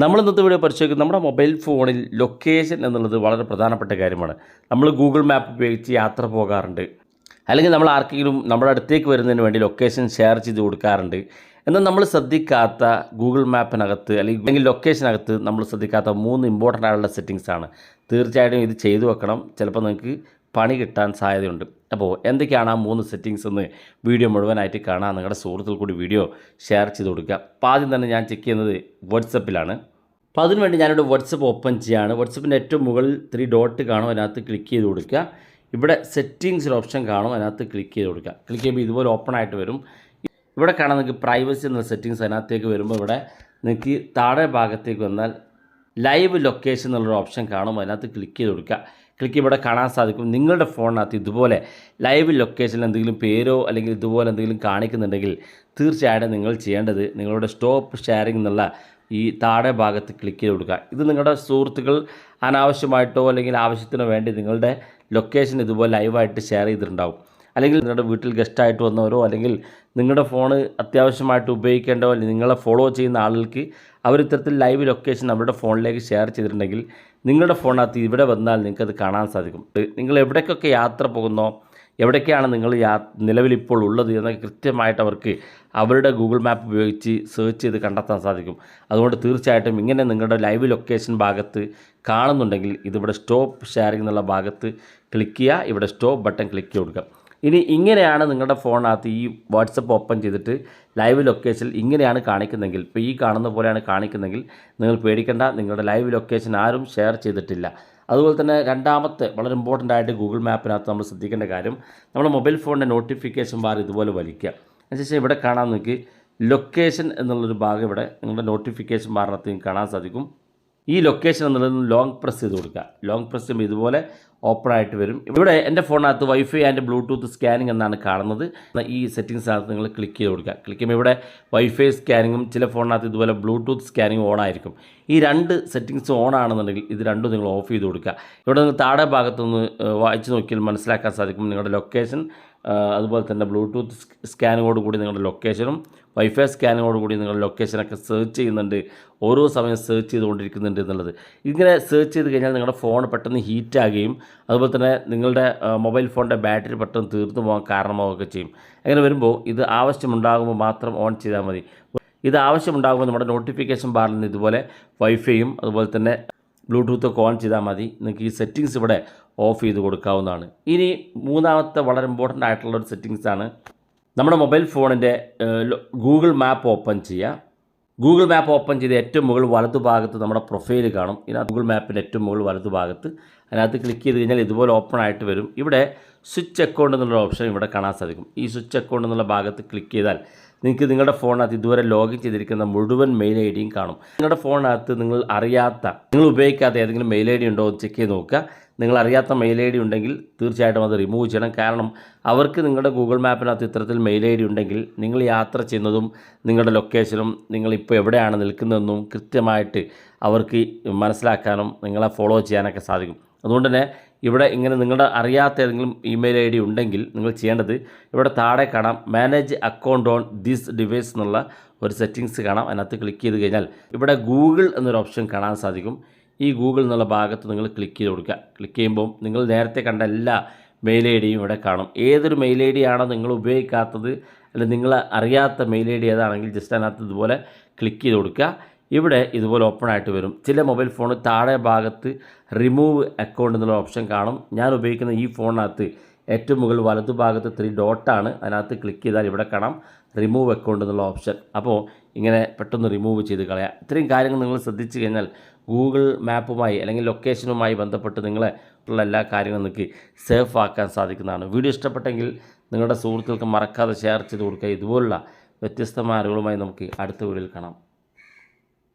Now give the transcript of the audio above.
നമ്മൾ ഇന്നത്തെ വീഡിയോ പരിശോധിക്കുന്നത് നമ്മുടെ മൊബൈൽ ഫോണിൽ ലൊക്കേഷൻ എന്നുള്ളത് വളരെ പ്രധാനപ്പെട്ട കാര്യമാണ്. നമ്മൾ ഗൂഗിൾ മാപ്പ് ഉപയോഗിച്ച് യാത്ര പോകാറുണ്ട്, അല്ലെങ്കിൽ നമ്മൾ ആർക്കെങ്കിലും നമ്മുടെ അടുത്തേക്ക് വരുന്നതിന് വേണ്ടി ലൊക്കേഷൻ ഷെയർ ചെയ്ത് കൊടുക്കാറുണ്ട്. എന്നാൽ നമ്മൾ ശ്രദ്ധിക്കാത്ത ഗൂഗിൾ മാപ്പിനകത്ത് അല്ലെങ്കിൽ ലൊക്കേഷനകത്ത് നമ്മൾ ശ്രദ്ധിക്കാത്ത 3 ഇമ്പോർട്ടൻ്റ് ആയിട്ടുള്ള സെറ്റിങ്സാണ്. തീർച്ചയായിട്ടും ഇത് ചെയ്തു വെക്കണം, ചിലപ്പോൾ നിങ്ങൾക്ക് പണി കിട്ടാൻ സാധ്യതയുണ്ട്. അപ്പോൾ എന്തൊക്കെയാണ് ആ 3 സെറ്റിങ്സ് എന്ന് വീഡിയോ മുഴുവനായിട്ട് കാണാൻ നിങ്ങളുടെ സുഹൃത്തുക്കൾ കൂടി വീഡിയോ ഷെയർ ചെയ്ത് കൊടുക്കുക. അപ്പോൾ ആദ്യം തന്നെ ഞാൻ ചെക്ക് ചെയ്യുന്നത് വാട്സപ്പിലാണ്. അപ്പോൾ അതിനുവേണ്ടി ഞാനിവിടെ വാട്സപ്പ് ഓപ്പൺ ചെയ്യുകയാണ്. വാട്സപ്പിൻ്റെ ഏറ്റവും മുകളിൽ 3 ഡോട്ട് കാണും, അതിനകത്ത് ക്ലിക്ക് ചെയ്ത് കൊടുക്കുക. ഇവിടെ സെറ്റിങ്സ് ഓപ്ഷൻ കാണും, അതിനകത്ത് ക്ലിക്ക് ചെയ്ത് കൊടുക്കുക. ക്ലിക്ക് ചെയ്യുമ്പോൾ ഇതുപോലെ ഓപ്പൺ ആയിട്ട് വരും. ഇവിടെ കാണാൻ നിങ്ങൾക്ക് പ്രൈവസി എന്ന സെറ്റിങ്സ് അതിനകത്തേക്ക് വരുമ്പോൾ ഇവിടെ നിങ്ങൾക്ക് താഴെ ഭാഗത്തേക്ക് വന്നാൽ ലൈവ് ലൊക്കേഷൻ എന്നുള്ളൊരു ഓപ്ഷൻ കാണും, അതിനകത്ത് ക്ലിക്ക് ചെയ്ത് കൊടുക്കുക. ക്ലിക്ക് ഇവിടെ കാണാൻ സാധിക്കും നിങ്ങളുടെ ഫോണിനകത്ത് ഇതുപോലെ ലൈവ് ലൊക്കേഷനിൽ എന്തെങ്കിലും പേരോ അല്ലെങ്കിൽ ഇതുപോലെ എന്തെങ്കിലും കാണിക്കുന്നുണ്ടെങ്കിൽ തീർച്ചയായിട്ടും നിങ്ങൾ ചെയ്യേണ്ടത് നിങ്ങളുടെ സ്റ്റോപ്പ് ഷെയറിംഗ് എന്നുള്ള ഈ താഴെ ഭാഗത്ത് ക്ലിക്ക് ചെയ്ത് കൊടുക്കുക. ഇത് നിങ്ങളുടെ സുഹൃത്തുക്കൾ അനാവശ്യമായിട്ടോ അല്ലെങ്കിൽ ആവശ്യത്തിനോ വേണ്ടി നിങ്ങളുടെ ലൊക്കേഷൻ ഇതുപോലെ ലൈവായിട്ട് ഷെയർ ചെയ്തിട്ടുണ്ടാവും. അല്ലെങ്കിൽ നിങ്ങളുടെ വീട്ടിൽ ഗസ്റ്റായിട്ട് വന്നവരോ അല്ലെങ്കിൽ നിങ്ങളുടെ ഫോൺ അത്യാവശ്യമായിട്ട് ഉപയോഗിക്കേണ്ടോ അല്ലെങ്കിൽ നിങ്ങളെ ഫോളോ ചെയ്യുന്ന ആളുകൾക്ക് അവർ ഇത്തരത്തിൽ ലൈവ് ലൊക്കേഷൻ അവരുടെ ഫോണിലേക്ക് ഷെയർ ചെയ്തിട്ടുണ്ടെങ്കിൽ നിങ്ങളുടെ ഫോണിനകത്ത് ഇവിടെ വന്നാൽ നിങ്ങൾക്കത് കാണാൻ സാധിക്കും. നിങ്ങൾ എവിടേക്കൊക്കെ യാത്ര പോകുന്നോ, എവിടേക്കാണ് നിങ്ങൾ നിലവിലിപ്പോൾ ഉള്ളത് എന്നൊക്കെ കൃത്യമായിട്ട് അവർക്ക് അവരുടെ ഗൂഗിൾ മാപ്പ് ഉപയോഗിച്ച് സെർച്ച് ചെയ്ത് കണ്ടെത്താൻ സാധിക്കും. അതുകൊണ്ട് തീർച്ചയായിട്ടും ഇങ്ങനെ നിങ്ങളുടെ ലൈവ് ലൊക്കേഷൻ ഭാഗത്ത് കാണുന്നുണ്ടെങ്കിൽ ഇതിവിടെ സ്റ്റോപ്പ് ഷെയറിംഗ് എന്നുള്ള ഭാഗത്ത് ക്ലിക്ക് ചെയ്യുക, ഇവിടെ സ്റ്റോപ്പ് ബട്ടൺ ക്ലിക്ക് ചെയ്ത് കൊടുക്കുക. ഇനി ഇങ്ങനെയാണ് നിങ്ങളുടെ ഫോണിനകത്ത് ഈ വാട്സപ്പ് ഓപ്പൺ ചെയ്തിട്ട് ലൈവ് ലൊക്കേഷൻ ഇങ്ങനെയാണ് കാണിക്കുന്നതെങ്കിൽ, ഇപ്പോൾ ഈ കാണുന്ന പോലെയാണ് കാണിക്കുന്നതെങ്കിൽ നിങ്ങൾ പേടിക്കേണ്ട, നിങ്ങളുടെ ലൈവ് ലൊക്കേഷൻ ആരും ഷെയർ ചെയ്തിട്ടില്ല. അതുപോലെ തന്നെ രണ്ടാമത്തെ വളരെ ഇമ്പോർട്ടൻ്റ് ആയിട്ട് ഗൂഗിൾ മാപ്പിനകത്ത് നമ്മൾ ശ്രദ്ധിക്കേണ്ട കാര്യം, നമ്മുടെ മൊബൈൽ ഫോണിൻ്റെ നോട്ടിഫിക്കേഷൻ ബാർ ഇതുപോലെ വലിക്കുക. അതിനുശേഷം ഇവിടെ കാണാൻ നിങ്ങൾക്ക് ലൊക്കേഷൻ എന്നുള്ളൊരു ഭാഗം ഇവിടെ നിങ്ങളുടെ നോട്ടിഫിക്കേഷൻ ബാറിനകത്ത് നിങ്ങൾക്ക് കാണാൻ സാധിക്കും. ഈ ലൊക്കേഷൻ എന്നുള്ളത് ലോങ് പ്രസ് ചെയ്ത് കൊടുക്കുക. ലോങ് പ്രസ് ചെയ്യുമ്പോൾ ഇതുപോലെ ഓപ്പൺ ആയിട്ട് വരും. ഇവിടെ എൻ്റെ ഫോണിനകത്ത് വൈഫൈ ആൻഡ് ബ്ലൂടൂത്ത് സ്കാനിങ് എന്നാണ് കാണുന്നത്. ഈ സെറ്റിങ്സിനകത്ത് നിങ്ങൾ ക്ലിക്ക് ചെയ്ത് കൊടുക്കുക. ക്ലിക്ക് ചെയ്യുമ്പോൾ ഇവിടെ വൈഫൈ സ്കാനിങ്ങും ചില ഫോണിനകത്ത് ഇതുപോലെ ബ്ലൂടൂത്ത് സ്കാനിങ്ങും ഓൺ ആയിരിക്കും. ഈ 2 സെറ്റിങ്സ് ഓൺ ആണെന്നുണ്ടെങ്കിൽ ഇത് രണ്ടും നിങ്ങൾ ഓഫ് ചെയ്ത് കൊടുക്കുക. ഇവിടെ നിങ്ങൾ താഴെ ഭാഗത്തുനിന്ന് വായിച്ച് നോക്കിയാൽ മനസ്സിലാക്കാൻ സാധിക്കും നിങ്ങളുടെ ലൊക്കേഷൻ, അതുപോലെ തന്നെ ബ്ലൂടൂത്ത് സ്കാനിങ്ങോട് കൂടി നിങ്ങളുടെ ലൊക്കേഷനും വൈഫൈ സ്കാനിങ്ങോട് കൂടി നിങ്ങളുടെ ലൊക്കേഷനൊക്കെ സെർച്ച് ചെയ്യുന്നുണ്ട്, ഓരോ സമയം സെർച്ച് ചെയ്തുകൊണ്ടിരിക്കുന്നുണ്ട് എന്നുള്ളത്. ഇങ്ങനെ സെർച്ച് ചെയ്ത് കഴിഞ്ഞാൽ നിങ്ങളുടെ ഫോൺ പെട്ടെന്ന് ഹീറ്റാകുകയും അതുപോലെ തന്നെ നിങ്ങളുടെ മൊബൈൽ ഫോണിൻ്റെ ബാറ്ററി പെട്ടെന്ന് തീർന്നു പോകാൻ കാരണമാവുകയൊക്കെ ചെയ്യും. അങ്ങനെ വരുമ്പോൾ ഇത് ആവശ്യമുണ്ടാകുമ്പോൾ മാത്രം ഓൺ ചെയ്താൽ മതി. ഇത് ആവശ്യമുണ്ടാകുമ്പോൾ നമ്മുടെ നോട്ടിഫിക്കേഷൻ ബാറിൽ നിന്ന് ഇതുപോലെ വൈഫൈയും അതുപോലെ തന്നെ ബ്ലൂടൂത്തൊക്കെ ഓൺ ചെയ്താൽ മതി. നിങ്ങൾക്ക് ഈ സെറ്റിങ്സ് ഇവിടെ ഓഫ് ചെയ്ത് കൊടുക്കാവുന്നതാണ്. ഇനി മൂന്നാമത്തെ വളരെ ഇമ്പോർട്ടൻ്റ് ആയിട്ടുള്ളൊരു സെറ്റിങ്സാണ് നമ്മുടെ മൊബൈൽ ഫോണിൻ്റെ ഗൂഗിൾ മാപ്പ് ഓപ്പൺ ചെയ്യുക. ഗൂഗിൾ മാപ്പ് ഓപ്പൺ ചെയ്ത് ഏറ്റവും മുകളിൽ വലതുഭാഗത്ത് നമ്മുടെ പ്രൊഫൈൽ കാണും. ഇതിനകത്ത് ഗൂഗിൾ മാപ്പിൻ്റെ ഏറ്റവും മുകളിൽ വലതുഭാഗത്ത് അതിനകത്ത് ക്ലിക്ക് ചെയ്ത് കഴിഞ്ഞാൽ ഇതുപോലെ ഓപ്പൺ ആയിട്ട് വരും. ഇവിടെ സ്വിച്ച് അക്കൗണ്ട് എന്നുള്ള ഓപ്ഷൻ ഇവിടെ കാണാൻ സാധിക്കും. ഈ സ്വിച്ച് അക്കൗണ്ട് എന്നുള്ള ഭാഗത്ത് ക്ലിക്ക് ചെയ്താൽ നിങ്ങൾക്ക് നിങ്ങളുടെ ഫോണിനകത്ത് ഇതുവരെ ലോഗിൻ ചെയ്തിരിക്കുന്ന മുഴുവൻ മെയിൽ ഐ ഡിയും കാണും. നിങ്ങളുടെ ഫോണിനകത്ത് നിങ്ങൾ ഉപയോഗിക്കാത്ത ഏതെങ്കിലും മെയിൽ ഐ ഡി ഉണ്ടോ എന്ന് ചെക്ക് ചെയ്ത് നോക്കുക. നിങ്ങൾ അറിയാത്ത മെയിൽ ഐ ഡി ഉണ്ടെങ്കിൽ തീർച്ചയായിട്ടും അത് റിമൂവ് ചെയ്യണം. കാരണം അവർക്ക് നിങ്ങളുടെ ഗൂഗിൾ മാപ്പിനകത്ത് ഇത്തരത്തിൽ മെയിൽ ഐ ഡി ഉണ്ടെങ്കിൽ നിങ്ങൾ യാത്ര ചെയ്യുന്നതും നിങ്ങളുടെ ലൊക്കേഷനും നിങ്ങളിപ്പോൾ എവിടെയാണ് നിൽക്കുന്നതെന്നും കൃത്യമായിട്ട് അവർക്ക് മനസ്സിലാക്കാനും നിങ്ങളെ ഫോളോ ചെയ്യാനൊക്കെ സാധിക്കും. അതുകൊണ്ട് തന്നെ ഇവിടെ ഇങ്ങനെ നിങ്ങളുടെ അറിയാത്ത ഏതെങ്കിലും ഇമെയിൽ ഐ ഡി ഉണ്ടെങ്കിൽ നിങ്ങൾ ചെയ്യേണ്ടത് ഇവിടെ താഴെ കാണാം manage account on this device എന്നുള്ള ഒരു സെറ്റിങ്സ് കാണാം. അതിനകത്ത് ക്ലിക്ക് ചെയ്ത് കഴിഞ്ഞാൽ ഇവിടെ ഗൂഗിൾ എന്നൊരു ഓപ്ഷൻ കാണാൻ സാധിക്കും. ഈ ഗൂഗിൾ എന്നുള്ള ഭാഗത്ത് നിങ്ങൾ ക്ലിക്ക് ചെയ്ത് കൊടുക്കുക. ക്ലിക്ക് ചെയ്യുമ്പോൾ നിങ്ങൾ നേരത്തെ കണ്ട എല്ലാ മെയിൽ ഐ ഡിയും ഇവിടെ കാണും. ഏതൊരു മെയിൽ ഐ ഡി ആണോ നിങ്ങൾ ഉപയോഗിക്കാത്തത് അല്ലെങ്കിൽ നിങ്ങൾ അറിയാത്ത മെയിൽ ഐ ഡി ഏതാണെങ്കിൽ ജസ്റ്റ് അതിനകത്ത് ഇതുപോലെ ക്ലിക്ക് ചെയ്ത് കൊടുക്കുക. ഇവിടെ ഇതുപോലെ ഓപ്പൺ ആയിട്ട് വരും. ചില മൊബൈൽ ഫോൺ താഴെ ഭാഗത്ത് റിമൂവ് അക്കൗണ്ട് എന്നുള്ള ഓപ്ഷൻ കാണും. ഞാൻ ഉപയോഗിക്കുന്ന ഈ ഫോണിനകത്ത് ഏറ്റവും മുകളിൽ വലതുഭാഗത്ത് 3 ഡോട്ടാണ്, അതിനകത്ത് ക്ലിക്ക് ചെയ്താൽ ഇവിടെ കാണാം റിമൂവ് അക്കൗണ്ട് എന്നുള്ള ഓപ്ഷൻ. അപ്പോൾ ഇങ്ങനെ പെട്ടെന്ന് റിമൂവ് ചെയ്ത് കളയാം. ഇത്രയും കാര്യങ്ങൾ നിങ്ങൾ ശ്രദ്ധിച്ചു കഴിഞ്ഞാൽ ഗൂഗിൾ മാപ്പുമായി അല്ലെങ്കിൽ ലൊക്കേഷനുമായി ബന്ധപ്പെട്ട് നിങ്ങളെ ഉള്ള എല്ലാ കാര്യങ്ങളും നിങ്ങൾക്ക് സേഫ് ആക്കാൻ സാധിക്കുന്നതാണ്. വീഡിയോ ഇഷ്ടപ്പെട്ടെങ്കിൽ നിങ്ങളുടെ സുഹൃത്തുക്കൾക്ക് മറക്കാതെ ഷെയർ ചെയ്ത് കൊടുക്കുക. ഇതുപോലുള്ള വ്യത്യസ്തമായ അറിവുകളുമായി നമുക്ക് അടുത്ത വീഡിയോയിൽ കാണാം.